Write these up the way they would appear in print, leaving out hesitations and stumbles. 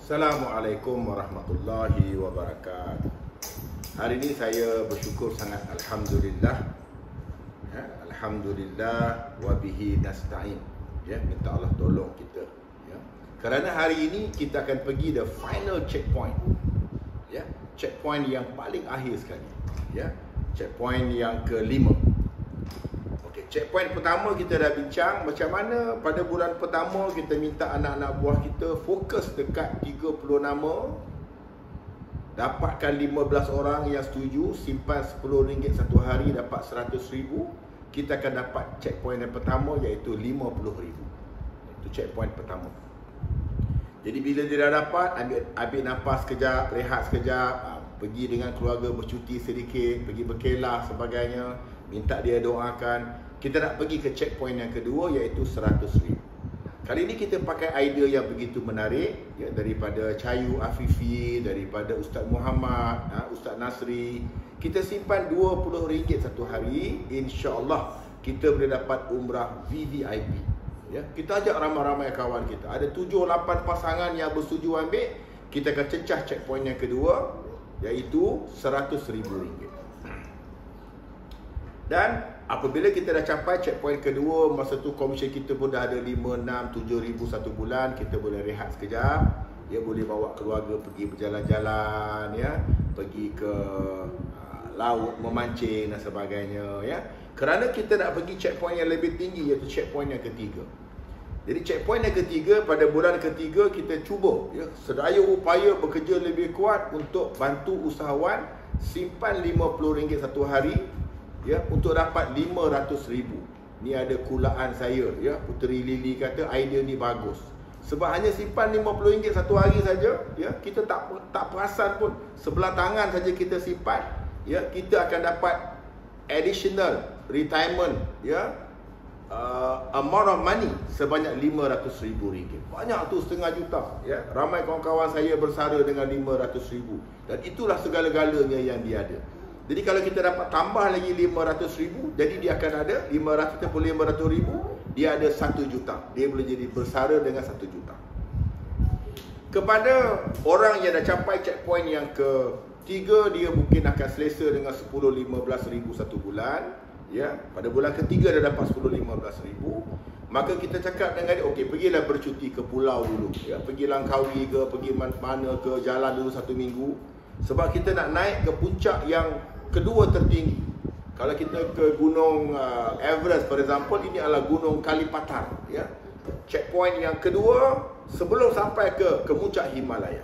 Assalamualaikum warahmatullahi wabarakatuh. Hari ini saya bersyukur sangat, Alhamdulillah. Alhamdulillah wabihi nasta'in. Minta Allah tolong kita. Kerana hari ini kita akan pergi the final checkpoint. Checkpoint yang paling akhir sekali. Checkpoint yang kelima. Checkpoint pertama kita dah bincang macam mana pada bulan pertama kita minta anak-anak buah kita fokus dekat 30 nama, dapatkan 15 orang yang setuju, simpan RM10 satu hari dapat RM100,000. Kita akan dapat checkpoint yang pertama iaitu RM50,000. Itu checkpoint pertama. Jadi bila dia dah dapat, ambil nafas sekejap, rehat sekejap, pergi dengan keluarga bercuti sedikit, pergi berkelah sebagainya, minta dia doakan. Kita nak pergi ke checkpoint yang kedua iaitu RM100,000. Kali ini kita pakai idea yang begitu menarik daripada Cahayu Afifi, daripada Ustaz Muhammad, Ustaz Nasri. Kita simpan RM20 satu hari, insya-Allah kita boleh dapat umrah VVIP. Kita ajak ramai-ramai kawan kita. Ada 7-8 pasangan yang bersetuju ambil. Kita akan cecah checkpoint yang kedua iaitu RM100,000. Dan apabila kita dah capai checkpoint kedua, masa tu komisen kita pun dah ada 5, 6, 7 ribu satu bulan. Kita boleh rehat sekejap. Boleh bawa keluarga pergi berjalan-jalan, pergi ke laut, memancing dan sebagainya. Kerana kita nak pergi checkpoint yang lebih tinggi iaitu checkpoint yang ketiga. Jadi checkpoint yang ketiga, pada bulan ketiga kita cuba sedaya upaya bekerja lebih kuat untuk bantu usahawan simpan RM50 satu hari untuk dapat RM500,000. Ni ada kulaan saya, Puteri Lili kata idea ni bagus. Sebab hanya simpan RM50 satu hari saja, kita tak perasan pun. Sebelah tangan saja kita simpan, kita akan dapat additional retirement, amount of money sebanyak RM500,000. Banyak tu, setengah juta. Ramai kawan-kawan saya bersara dengan RM500,000. Dan itulah segala-galanya yang dia ada. Jadi kalau kita dapat tambah lagi RM500,000, jadi dia akan ada 500 atau RM500,000, dia ada RM1 juta. Dia boleh jadi bersara dengan RM1 juta. Kepada orang yang dah capai checkpoint yang ketiga, dia mungkin akan selesa dengan RM10-15,000 satu bulan. Pada bulan ketiga dah dapat RM10-15,000. Maka kita cakap dengan dia, okey, pergilah bercuti ke pulau dulu. Pergi Langkawi ke, pergi mana ke, jalan dulu 1 minggu. Sebab kita nak naik ke puncak yang kedua tertinggi. Kalau kita ke gunung Everest for example, ini adalah gunung Kalipatar. Checkpoint yang kedua sebelum sampai ke puncak Himalaya,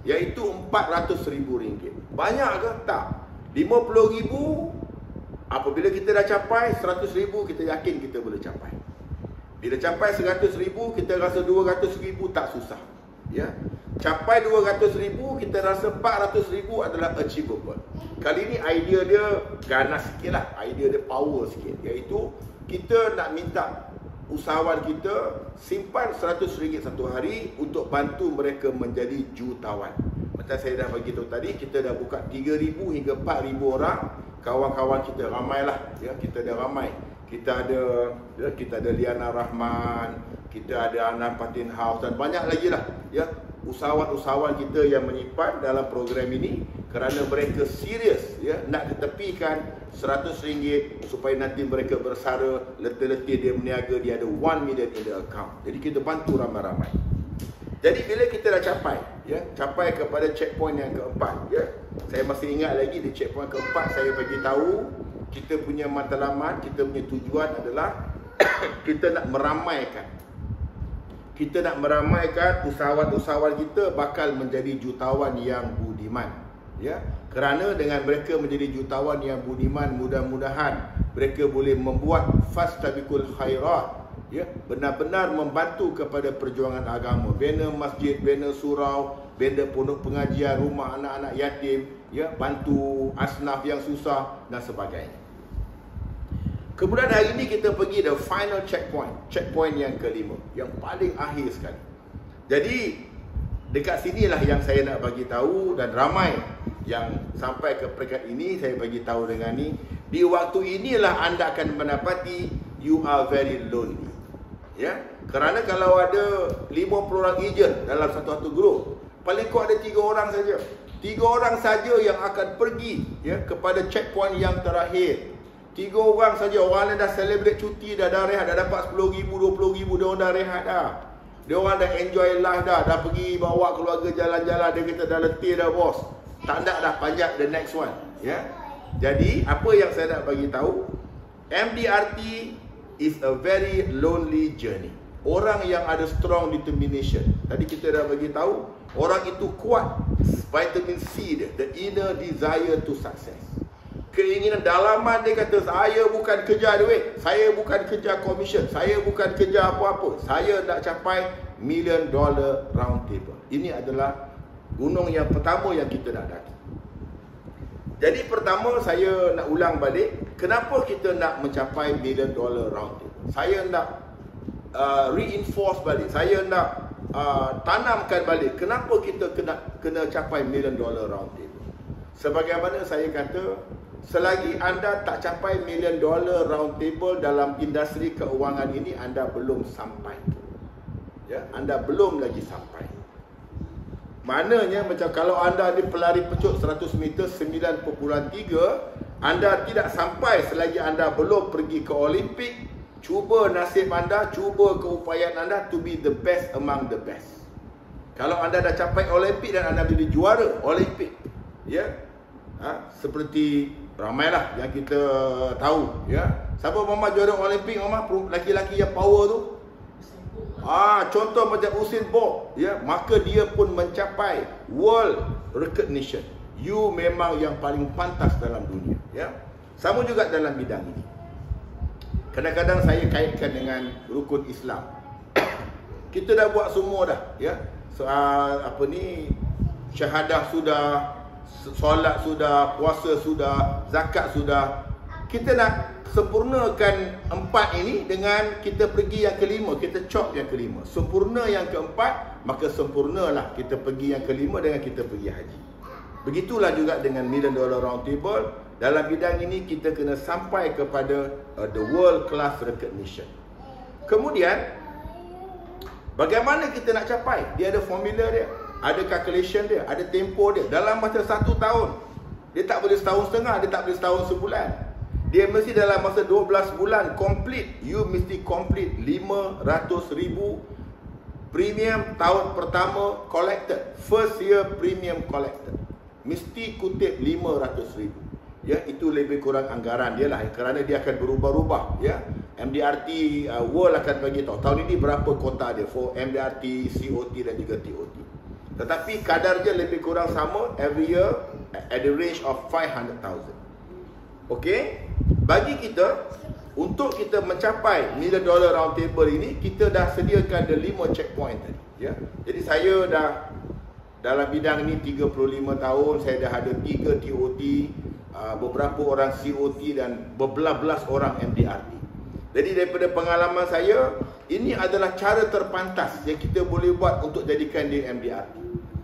iaitu RM400,000. Banyak ke? Tak. RM50,000. Apabila kita dah capai RM100,000, kita yakin kita boleh capai. Bila capai RM100,000, kita rasa RM200,000 tak susah. Capai RM200,000, kita rasa RM400,000 adalah achievable. Kali ni idea dia ganas sikit lah, idea dia power sikit, iaitu kita nak minta usahawan kita simpan RM100 satu hari untuk bantu mereka menjadi jutawan. Macam saya dah bagi tahu tadi, kita dah buka 3,000 hingga 4,000 orang. Kawan-kawan kita ramailah, kita dah ramai. Kita ada Liana Rahman, kita ada Anan Patin House dan banyak lagi lah usahawan-usahawan kita yang menyimpan dalam program ini kerana mereka serius nak ketepikan RM100 supaya nanti mereka bersara, letih-letih dia berniaga, dia ada 1 million in the account. Jadi kita bantu ramai-ramai. Jadi bila kita dah capai kepada checkpoint yang keempat, saya masih ingat lagi di checkpoint keempat saya bagi tahu kita punya matlamat, kita punya tujuan adalah kita nak meramaikan. Kita nak meramaikan usahawan-usahawan kita bakal menjadi jutawan yang budiman. Kerana dengan mereka menjadi jutawan yang budiman, mudah-mudahan mereka boleh membuat fastabiqul khairat, benar-benar membantu kepada perjuangan agama. Bina masjid, bina surau, bina pondok pengajian, rumah anak-anak yatim, bantu asnaf yang susah dan sebagainya. Kemudian hari ini kita pergi the final checkpoint, checkpoint yang kelima, yang paling akhir sekali. Jadi dekat sinilah yang saya nak bagi tahu, dan ramai yang sampai ke peringkat ini saya bagi tahu dengan ni. Di waktu inilah anda akan mendapati you are very lonely. Kerana kalau ada 50 orang agent dalam satu grup, paling kuat ada 3 orang saja. 3 orang saja yang akan pergi ya kepada checkpoint yang terakhir. 3 orang saja. Orang lain dah celebrate cuti, dah rehat, dah dapat 10,000, 20,000, dia orang dah rehat dah. Dia orang dah enjoy life dah pergi bawa keluarga jalan-jalan, dia kata dah letih dah bos. Tak nak dah, panjat the next one, ya. Jadi, apa yang saya nak bagi tahu, MDRT is a very lonely journey. Orang yang ada strong determination. Tadi kita dah bagi tahu, orang itu kuat vitamin C dia, the inner desire to success. Keinginan dalaman dia kata, saya bukan kejar duit, saya bukan kejar commission, saya bukan kejar apa-apa, saya nak capai $1 million round table. Ini adalah gunung yang pertama yang kita nak daki. Jadi pertama saya nak ulang balik, kenapa kita nak mencapai $1 million round table? Saya nak reinforce balik, saya nak tanamkan balik kenapa kita kena capai $1 million round table. Sebagaimana saya kata, selagi anda tak capai $1 million round table dalam industri keuangan ini, anda belum sampai. Ya, anda belum lagi sampai. Maknanya macam kalau anda ni pelari pecut 100 meter 9.3, anda tidak sampai selagi anda belum pergi ke Olimpik. Cuba nasib anda, cuba keupayaan anda to be the best among the best. Kalau anda dah capai Olimpik dan anda jadi juara Olimpik, ya, seperti ramailah yang kita tahu, ya. Siapa mama juara Olimpik, mama laki-laki yang power tu? Contoh macam Usain Bolt, ya, maka dia pun mencapai world recognition. You memang yang paling pantas dalam dunia, ya. Sama juga dalam bidang ini. Kadang-kadang saya kaitkan dengan rukun Islam. Kita dah buat semua dah, ya. Syahadah sudah, solat sudah, puasa sudah, zakat sudah. Kita nak sempurnakan 4 ini dengan kita pergi yang kelima, kita chop yang kelima. Sempurna yang keempat, maka sempurnalah kita pergi yang kelima dengan kita pergi haji. Begitulah juga dengan $1 million round table. Dalam bidang ini kita kena sampai kepada the world class recognition. Kemudian, bagaimana kita nak capai? Dia ada formula dia, ada calculation dia, ada tempo dia. Dalam masa 1 tahun, dia tak boleh setahun setengah, dia tak boleh setahun sebulan. Dia mesti dalam masa 12 bulan complete. You mesti complete 500,000 premium tahun pertama collected, first year premium collected. Mesti kutip 500,000. Ya, itu lebih kurang anggaran dia lah, kerana dia akan berubah-ubah, ya. MDRT World akan bagi tahu tahun ini berapa kota dia for MDRT, COT dan juga TOT. Tetapi kadar dia lebih kurang sama every year at the range of 500,000. Okey, bagi kita untuk kita mencapai $1 million round table ini, kita dah sediakan the 5 checkpoint tadi, ya. Jadi saya dah dalam bidang ini 35 tahun, saya dah ada 3 TOT, beberapa orang COT dan berbelas-belas orang MDRT. Jadi daripada pengalaman saya, ini adalah cara terpantas yang kita boleh buat untuk jadikan dia MDRT,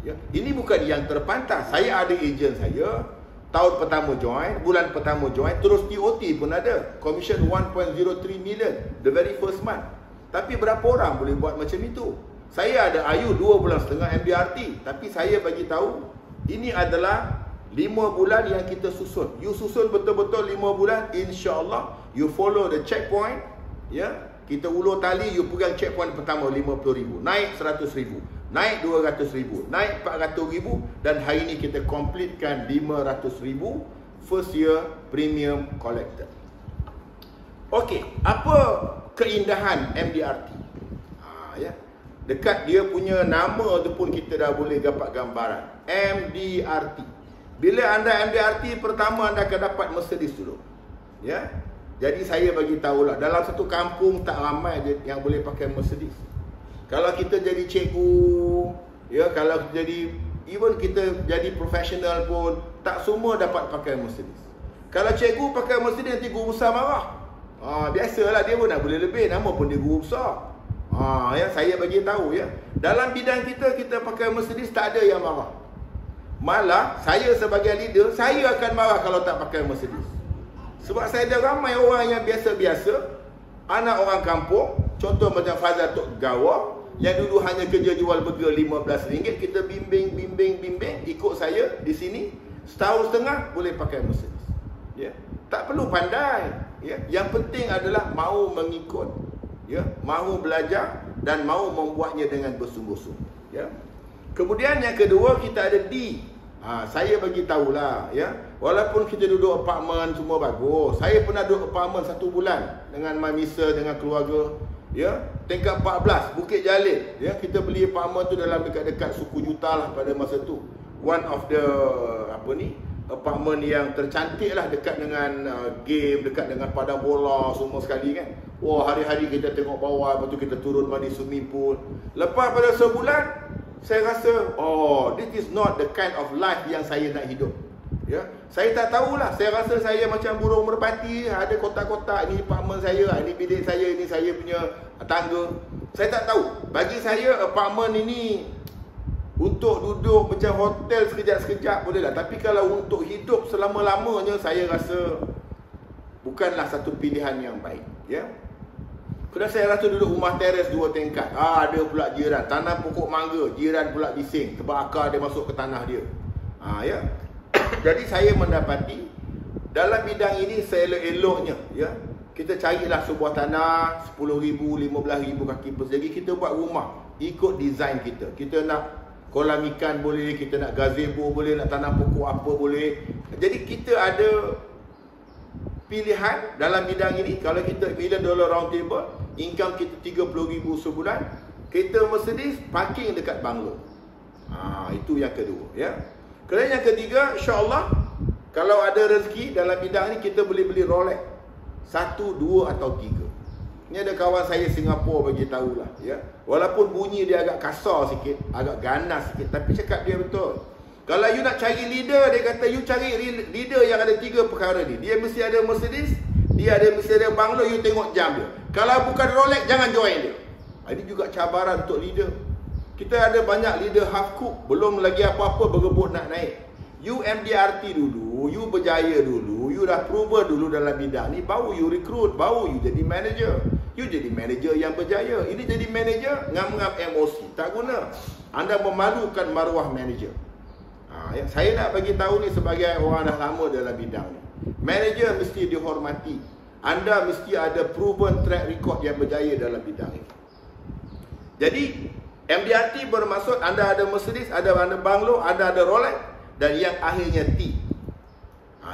ya. Ini bukan yang terpantas. Saya ada ejen saya, tahun pertama join, bulan pertama join, terus TOT pun ada, commission 1.03 million the very first month. Tapi berapa orang boleh buat macam itu? Saya ada ayu 2 bulan setengah MDRT, tapi saya bagi tahu ini adalah 5 bulan yang kita susun. You susun betul-betul 5 bulan, insya-Allah you follow the checkpoint, ya. Kita ulur tali, you pegang checkpoint pertama 50,000, naik 100,000, naik 200,000, naik 400,000, dan hari ini kita completekan 500,000 first year premium collected. Okey, apa keindahan MDRT? Ya. Dekat dia punya nama tu pun kita dah boleh dapat gambaran. MDRT. Bila anda MDRT, pertama anda akan dapat Mercedes dulu, ya. Jadi saya bagi tahulah, dalam satu kampung tak ramai yang boleh pakai Mercedes. Kalau kita jadi cikgu, ya, kalau jadi even kita jadi profesional pun tak semua dapat pakai Mercedes. Kalau cikgu pakai Mercedes, nanti guru besar marah. Biasalah, dia pun nak boleh lebih, nama pun dia guru besar. Ya, saya bagi tahu, ya. Dalam bidang kita pakai Mercedes, tak ada yang marah. Malah saya sebagai leader, saya akan marah kalau tak pakai Mercedes. Sebab saya ada ramai orang yang biasa-biasa, anak orang kampung, Contoh macam Fazal Tok Gawa yang dulu hanya kerja jual burger RM15, kita bimbing, ikut saya di sini, setahun setengah boleh pakai Mercedes. Ya. Tak perlu pandai. Ya. Yang penting adalah mahu mengikut, ya, mahu belajar dan mahu membuatnya dengan bersungguh-sungguh. Ya. Kemudian yang kedua kita ada D. Saya bagi tahulah, ya. Walaupun kita duduk apartmen semua bagus. Saya pernah duduk apartmen 1 bulan dengan my missus, dengan keluarga, ya. Tingkat 14 Bukit Jalil, ya. Kita beli apartmen tu dalam dekat-dekat suku juta lah pada masa tu. One of the apartmen yang tercantik lah, dekat dengan game, dekat dengan padang bola semua sekali kan. Wah, hari-hari kita tengok bawah, lepas tu kita turun mandi swimming pool. Lepas pada sebulan saya rasa, oh, this is not the kind of life yang saya nak hidup. Ya, saya tak tahulah. Saya rasa saya macam burung merpati, ada kotak-kotak, ini apartmen saya, ini bilik saya, ini saya punya tangga. Saya tak tahu. Bagi saya apartmen ini untuk duduk macam hotel sekejap-sekejap boleh lah. Tapi kalau untuk hidup selama-lamanya, saya rasa bukanlah satu pilihan yang baik. Ya. Kerana saya rasa duduk rumah teres 2 tingkat. Ada pula jiran tanam pokok mangga, jiran pula bising, terbakar dia masuk ke tanah dia. Ya. Jadi saya mendapati dalam bidang ini seelok-eloknya, ya, kita carilah sebuah tanah 10,000, 15,000 kaki persegi, kita buat rumah ikut design kita. Kita nak kolam ikan boleh, kita nak gazebo boleh, nak tanam pokok apa boleh. Jadi kita ada pilihan dalam bidang ini. Kalau kita $1 million round table, income kita 30,000 sebulan, kita Mercedes, parking dekat banglo. Itu yang kedua, ya. Kemudian yang ketiga, insya-Allah kalau ada rezeki dalam bidang ini, kita boleh beli Rolex 1, 2 atau 3. Ini ada kawan saya Singapura bagi tahulah, ya. Walaupun bunyi dia agak kasar sikit, agak ganas sikit, tapi cakap dia betul. Kalau you nak cari leader, dia kata you cari leader yang ada 3 perkara ni. Dia mesti ada Mercedes, dia mesti ada banglo, you tengok jam dia. Kalau bukan Rolex, jangan join dia. Ini juga cabaran untuk leader. Kita ada banyak leader half cook, belum lagi apa-apa berebut nak naik. You MDRT dulu, you berjaya dulu, you dah proven dulu dalam bidang ni, baru you recruit, baru you jadi manager. You jadi manager yang berjaya. Ini jadi manager, ngam-ngam MOC, tak guna. Anda memalukan maruah manager. Ya, saya nak bagi tahu ni sebagai orang dah lama dalam bidang ni. Manager mesti dihormati. Anda mesti ada proven track record yang berjaya dalam bidang ini. Jadi MDRT bermaksud anda ada Mercedes, ada banglo, anda ada Rolex, dan yang akhirnya T.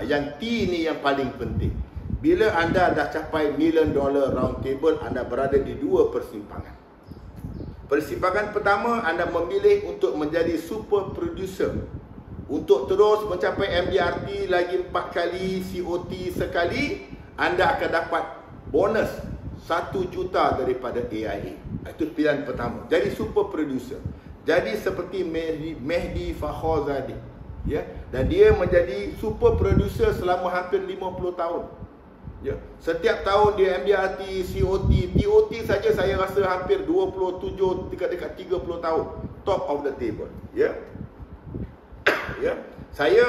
Yang T ni yang paling penting. Bila anda dah capai $1 million round table, anda berada di 2 persimpangan. Persimpangan pertama, anda memilih untuk menjadi super producer. Untuk terus mencapai MDRT lagi 4 kali, COT sekali, anda akan dapat bonus 1 juta daripada AIA. Itu pilihan pertama. Jadi super producer. Jadi seperti Mehdi Fakhrizadeh, ya. Dan dia menjadi super producer selama hampir 50 tahun. Ya. Setiap tahun dia MDRT, COT, TOT saja saya rasa hampir 27 dekat 30 tahun. Top of the table, ya. Ya. Saya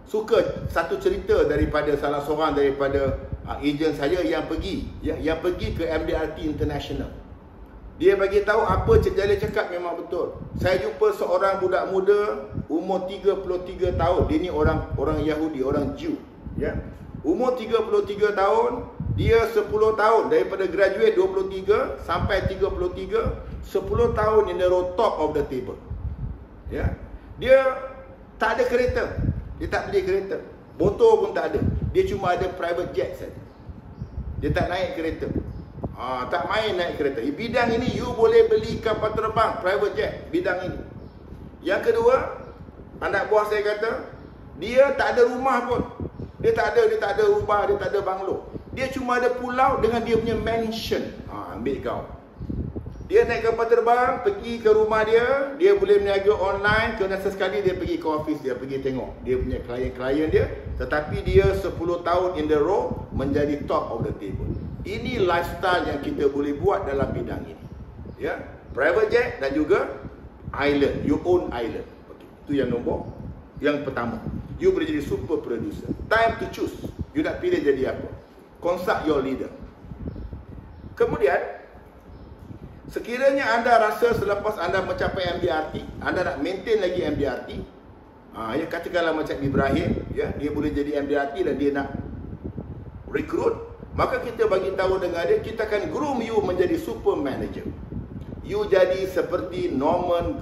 suka satu cerita daripada salah seorang daripada ejen saya yang pergi, ya, yang pergi ke MDRT International. Dia bagi tahu apa Cik Jalil cakap memang betul. Saya jumpa seorang budak muda umur 33 tahun. Dia ni orang Yahudi, orang Jew, ya. Umur 33 tahun, dia 10 tahun daripada graduate 23 sampai 33, 10 tahun in the row top of the table. Ya. Dia tak ada kereta. Dia tak beli kereta. Motor pun tak ada. Dia cuma ada private jet saja. Dia tak naik kereta. Tak main naik kereta. Bidang ini you boleh beli kapal terbang, private jet, bidang ini. Yang kedua, anak buah saya kata, dia tak ada rumah pun. Dia tak ada rumah, dia tak ada banglo. Dia cuma ada pulau dengan dia punya mansion. Ambil kau. Dia naik kapal terbang, pergi ke rumah dia, dia boleh meniaga online, kena sesekali dia pergi ke office dia, pergi tengok dia punya klien-klien dia, tetapi dia 10 tahun in the row menjadi top of the table. Ini lifestyle yang kita boleh buat dalam bidang ini. Ya, private jet dan juga island, you own island. Okay. Itu yang nombor yang pertama. You boleh jadi super producer. Time to choose. You nak pilih jadi apa? Consult your leader. Kemudian Sekiranya anda rasa selepas anda mencapai MDRT, anda nak maintain lagi MDRT, ya katakanlah macam Ibrahim, ya, dia boleh jadi MDRT dan dia nak rekrut, maka kita bagi tahu dengan dia, kita akan groom you menjadi super manager. You jadi seperti Norman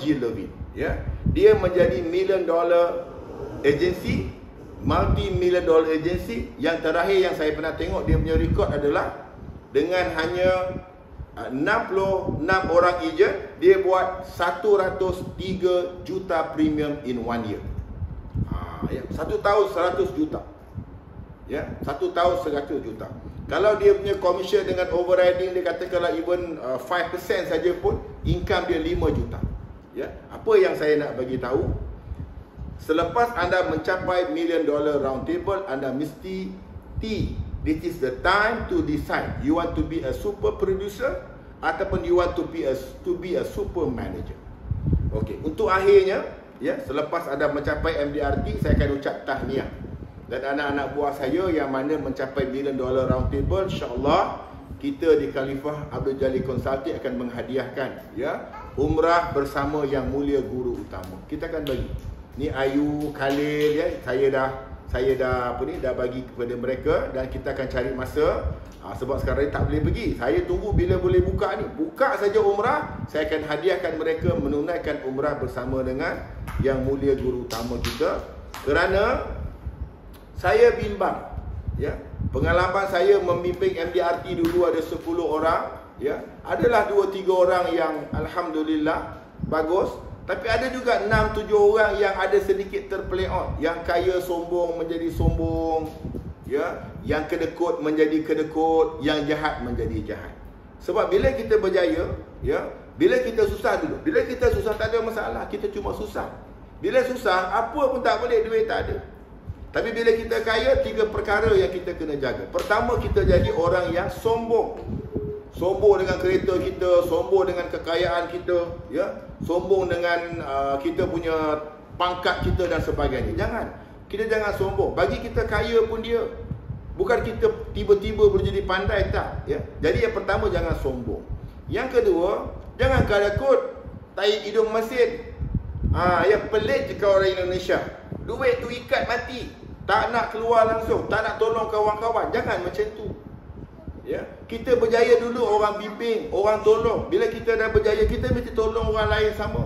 G. Levin, ya. Dia menjadi $1 million agency, multi-million dollar agency. Yang terakhir yang saya pernah tengok dia punya rekod adalah dengan hanya 66 orang agent, dia buat 103 juta premium in 1 year. Ya, 1 tahun 100 juta. Ya, 1 tahun 100 juta. Kalau dia punya commission dengan overriding, dia katakanlah even 5% saja pun, income dia 5 juta. Ya, apa yang saya nak bagi tahu, selepas anda mencapai $1 million round table, anda mesti this is the time to decide you want to be a super producer ataupun you want to be a super manager. Okey, untuk akhirnya, ya, selepas anda mencapai MDRT, saya akan ucap tahniah. Dan anak-anak buah saya yang mana mencapai $1 million round table, insya-Allah kita di Khalifah Abdul Jalil Consulting akan menghadiahkan, ya, umrah bersama yang mulia guru utama. Kita akan bagi. Ni Ayu, Khalil, ya, saya dah bagi kepada mereka dan kita akan cari masa. Sebab sekarang tak boleh pergi. Saya tunggu bila boleh buka ni. Buka saja umrah, saya akan hadiahkan mereka menunaikan umrah bersama dengan yang mulia guru utama kita. Kerana saya bimbang, ya. Pengalaman saya membimbing MDRT dulu ada 10 orang, ya. Adalah 2-3 orang yang alhamdulillah bagus. Tapi ada juga 6-7 orang yang ada sedikit terplay on. Yang kaya sombong menjadi sombong, ya. Yang kedekut menjadi kedekut, yang jahat menjadi jahat. Sebab bila kita berjaya, ya, bila kita susah dulu. Bila kita susah tak ada masalah, kita cuma susah. Bila susah, apa pun tak boleh, duit tak ada. Tapi bila kita kaya, 3 perkara yang kita kena jaga. Pertama, kita jadi orang yang sombong. Sombong dengan kereta kita, sombong dengan kekayaan kita, ya. Sombong dengan kita punya pangkat kita dan sebagainya. Jangan. Kita jangan sombong. Bagi kita kaya pun dia. Bukan kita tiba-tiba boleh jadi pandai, tak, ya. Jadi yang pertama, jangan sombong. Yang kedua, jangan kadakut, tahi hidung masin. Yang pelik je kau orang Indonesia. Duit tu ikat mati. Tak nak keluar langsung, tak nak tolong kawan-kawan. Jangan macam tu. Ya, kita berjaya dulu orang bimbing, orang tolong. Bila kita dah berjaya, kita mesti tolong orang lain sama.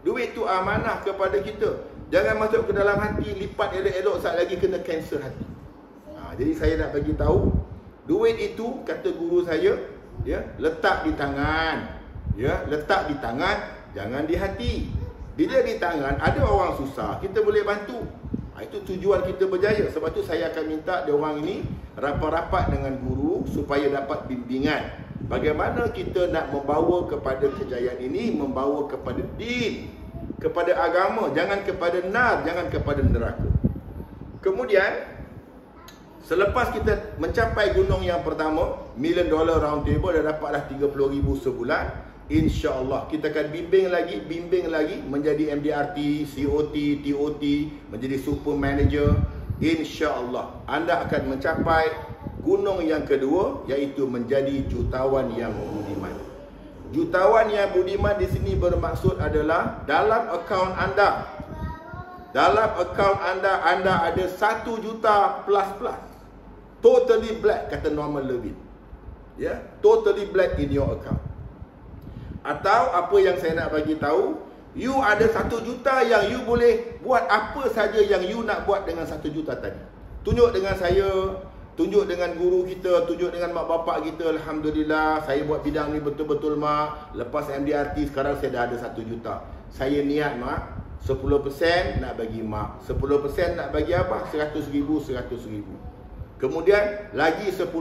Duit tu amanah kepada kita. Jangan masuk ke dalam hati, lipat elok-elok, saat lagi kena kanser hati. Jadi saya nak bagi tahu, duit itu kata guru saya, ya, letak di tangan. Ya, letak di tangan, jangan di hati. Bila di tangan, ada orang susah, kita boleh bantu. Itu tujuan kita berjaya. Sebab tu saya akan minta diorang ini rapat-rapat dengan guru supaya dapat bimbingan. Bagaimana kita nak membawa kepada kejayaan ini, membawa kepada din, kepada agama, jangan kepada nar, jangan kepada neraka. Kemudian, selepas kita mencapai gunung yang pertama, $1 million round table, dah dapatlah 30,000 sebulan. InsyaAllah kita akan bimbing lagi menjadi MDRT, COT, TOT, menjadi super manager. InsyaAllah anda akan mencapai gunung yang kedua, iaitu menjadi jutawan yang budiman. Jutawan yang budiman di sini bermaksud adalah dalam akaun anda, anda ada 1 juta plus. Totally black, kata Norman Levin. Ya, totally black in your account. Atau apa yang saya nak bagi tahu, you ada 1 juta yang you boleh buat apa saja yang you nak buat dengan 1 juta tadi. Tunjuk dengan saya, tunjuk dengan guru kita, tunjuk dengan mak bapak kita. Alhamdulillah, saya buat bidang ni betul-betul mak. Lepas MDRT sekarang saya dah ada 1 juta. Saya niat mak, 10% nak bagi mak, 10% nak bagi apa? 100,000, 100,000. Kemudian lagi 10%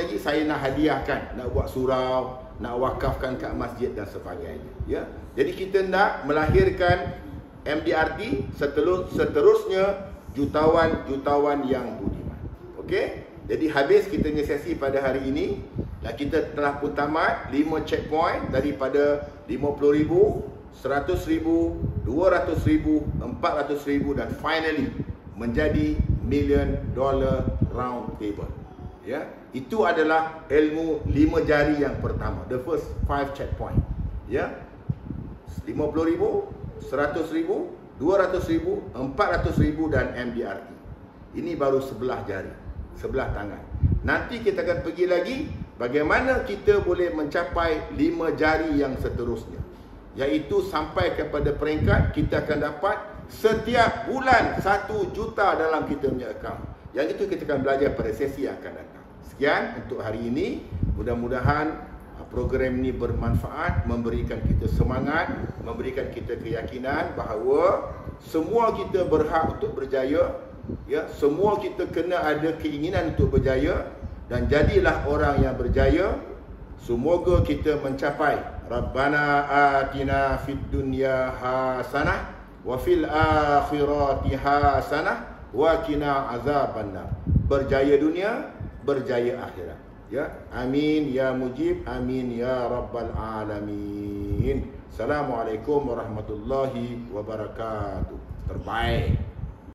lagi saya nak hadiahkan, nak buat surau, nak wakafkan kat masjid dan sebagainya, ya. Jadi kita nak melahirkan MDRT, seterusnya jutawan-jutawan yang budiman. Okey? Jadi habis kita punya sesi pada hari ini, dan kita telah pun tamat 5 checkpoint daripada 50,000, 100,000, 200,000, 400,000 dan finally menjadi $1 million round table. Ya. Itu adalah ilmu 5 jari yang pertama, the first 5 checkpoint. Ya. 50,000, 100,000, 200,000, 400,000 dan MDRT. Ini baru sebelah jari, sebelah tangan. Nanti kita akan pergi lagi bagaimana kita boleh mencapai 5 jari yang seterusnya, iaitu sampai kepada peringkat kita akan dapat setiap bulan 1 juta dalam kita punya akaun. Yang itu kita akan belajar pada sesi yang akan datang. Sekian untuk hari ini. Mudah-mudahan program ini bermanfaat, memberikan kita semangat, memberikan kita keyakinan bahawa semua kita berhak untuk berjaya. Ya, semua kita kena ada keinginan untuk berjaya, dan jadilah orang yang berjaya. Semoga kita mencapai Rabbana atina fid dunya hasanah wa fil akhirati hasanah wa qina azabannar. Berjaya dunia, berjaya akhirat. Ya, amin ya mujib, amin ya rabbal alamin. Assalamualaikum warahmatullahi wabarakatuh. Terbaik.